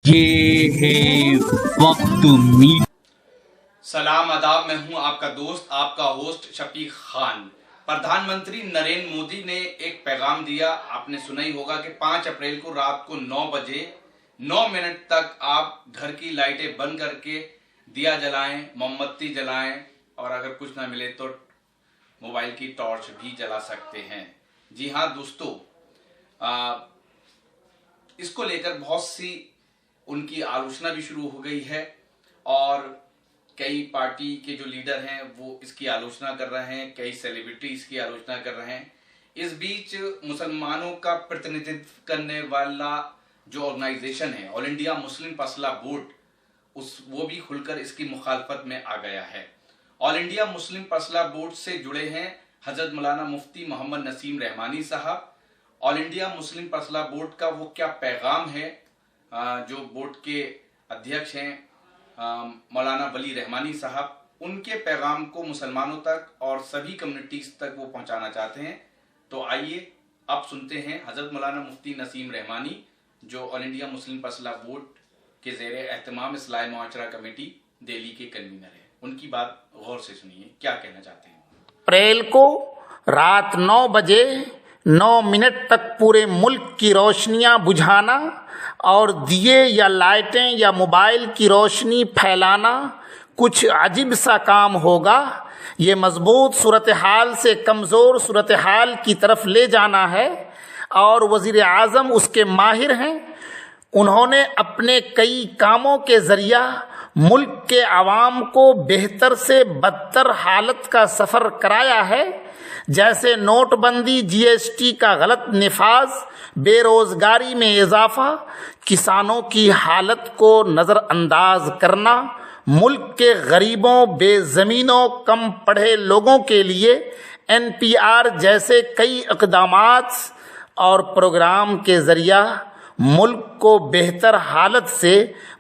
ये है वक्त मीट। सलाम आदाब, मैं हूं आपका दोस्त, आपका होस्ट शफीक खान। प्रधानमंत्री नरेंद्र मोदी ने एक पैगाम दिया, आपने सुना ही होगा कि 5 अप्रैल को रात को 9 बजे 9 मिनट तक आप घर की लाइटें बंद करके दिया जलाएं, मोमबत्ती जलाएं और अगर कुछ ना मिले तो मोबाइल की टॉर्च भी जला सकते हैं। जी हाँ दोस्तों, इसको लेकर बहुत सी उनकी आलोचना भी शुरू हो गई है और कई पार्टी के जो लीडर हैं वो इसकी आलोचना कर रहे हैं, कई सेलिब्रिटी इसकी आलोचना कर रहे हैं। इस बीच मुसलमानों का प्रतिनिधित्व करने वाला जो ऑर्गेनाइजेशन है ऑल इंडिया मुस्लिम फैसला बोर्ड, वो भी खुलकर इसकी मुखालफत में आ गया है। ऑल इंडिया मुस्लिम फैसला बोर्ड से जुड़े हैं हजरत मौलाना मुफ्ती मोहम्मद नसीम रहमानी साहब। ऑल इंडिया मुस्लिम फैसला बोर्ड का वो क्या पैगाम है, जो बोर्ड के अध्यक्ष हैं मौलाना वली रहमानी साहब, उनके पैगाम को मुसलमानों तक और सभी कम्युनिटीज तक वो पहुंचाना चाहते हैं। तो आइए अब सुनते हैं हजरत मौलाना मुफ्ती नसीम रहमानी, जो ऑल इंडिया मुस्लिम फैसला बोर्ड के ज़ेरे एहतमाम इस्लाह मुआशरा कमेटी दिल्ली के कन्वीनर है। उनकी बात गौर से सुनिए, क्या कहना चाहते हैं। अप्रैल को रात 9 बजे 9 मिनट तक पूरे मुल्क की रोशनियां बुझाना और दिए या लाइटें या मोबाइल की रोशनी फैलाना कुछ अजीब सा काम होगा। ये मजबूत सूरत हाल से कमज़ोर सूरत हाल की तरफ ले जाना है और वज़ीर आज़म उसके माहिर हैं। उन्होंने अपने कई कामों के ज़रिया मुल्क के आवाम को बेहतर से बदतर हालत का सफ़र कराया है, जैसे नोटबंदी, जीएसटी का गलत निफाज, बेरोज़गारी में इजाफा, किसानों की हालत को नज़रअंदाज करना, मुल्क के गरीबों, बेज़मीनों, कम पढ़े लोगों के लिए एनपीआर जैसे कई इक़दामात और प्रोग्राम के ज़रिया मुल्क को बेहतर हालत से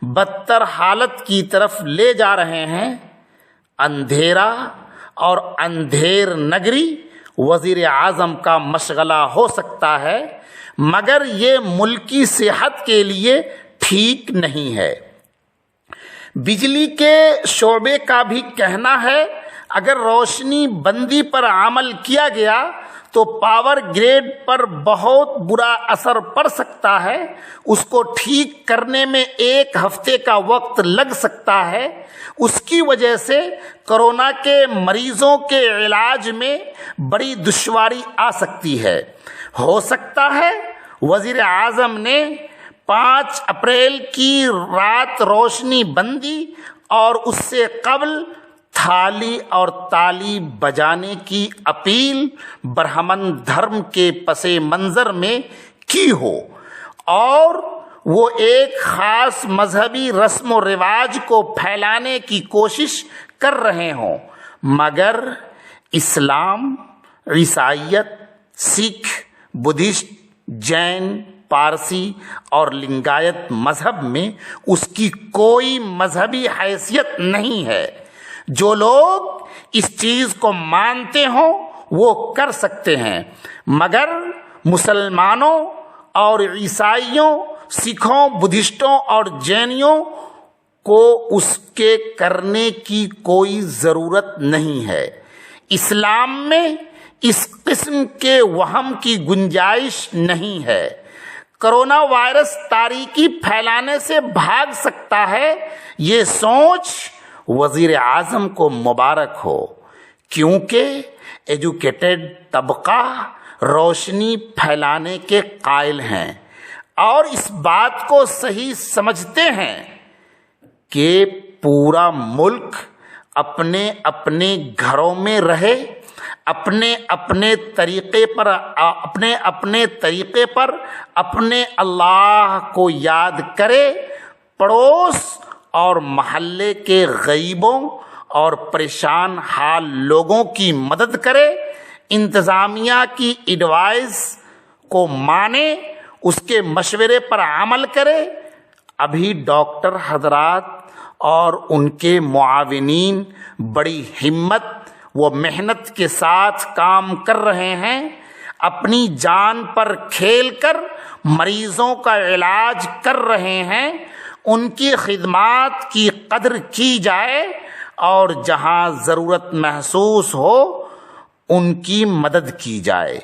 बदतर हालत की तरफ ले जा रहे हैं। अंधेरा और अंधेर नगरी वज़ीर आज़म का मशगला हो सकता है, मगर ये मुल्की सेहत के लिए ठीक नहीं है। बिजली के शोबे का भी कहना है, अगर रोशनी बंदी पर अमल किया गया तो पावर ग्रेड पर बहुत बुरा असर पड़ सकता है। उसको ठीक करने में 1 हफ्ते का वक्त लग सकता है। उसकी वजह से कोरोना के मरीजों के इलाज में बड़ी दुश्वारी आ सकती है। हो सकता है वज़ीर आज़म ने 5 अप्रैल की रात रोशनी बंदी और उससे कबल थाली और ताली बजाने की अपील ब्राह्मण धर्म के पसे मंज़र में की हो और वो एक ख़ास मजहबी रस्म व रिवाज को फैलाने की कोशिश कर रहे हों, मगर इस्लाम, ईसाईयत, सिख, बुद्धिस्ट, जैन, पारसी और लिंगायत मजहब में उसकी कोई मजहबी हैसियत नहीं है। जो लोग इस चीज़ को मानते हों वो कर सकते हैं, मगर मुसलमानों और ईसाइयों, सिखों, बुद्धिस्टों और जैनियों को उसके करने की कोई ज़रूरत नहीं है। इस्लाम में इस किस्म के वहम की गुंजाइश नहीं है। कोरोना वायरस तारीकी फैलाने से भाग सकता है, ये सोच वज़ीर आज़म को मुबारक हो, क्योंकि एजुकेटेड तबका रोशनी फैलाने के कायल हैं और इस बात को सही समझते हैं कि पूरा मुल्क अपने अपने घरों में रहे, अपने अपने तरीक़े पर अपने अल्लाह को याद करे, पड़ोस और महल्ले के गरीबों और परेशान हाल लोगों की मदद करे, इंतज़ामिया की एडवाइस को माने, उसके मशवरे पर अमल करे। अभी डॉक्टर हजरात और उनके मुआविनीन बड़ी हिम्मत व मेहनत के साथ काम कर रहे हैं, अपनी जान पर खेलकर मरीजों का इलाज कर रहे हैं। ان کی خدمات کی قدر کی جائے اور جہاں ضرورت محسوس ہو ان کی مدد کی جائے۔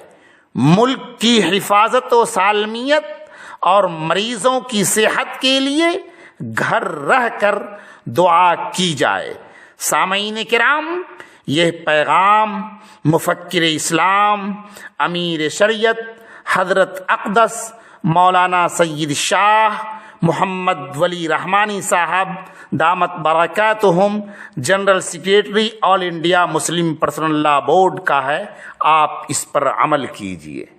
ملک کی حفاظت و سالمیت اور مریضوں کی صحت کے لیے گھر رہ کر دعا کی جائے۔ سامعین کرام، یہ پیغام مفکر اسلام، امیر شریعت حضرت اقدس مولانا سید شاہ محمد ولی رحمانی صاحب دامت برکاتہم، جنرل سیکریٹری آل انڈیا مسلم پرسنل لا بورڈ کا ہے۔ آپ اس پر عمل کیجیے۔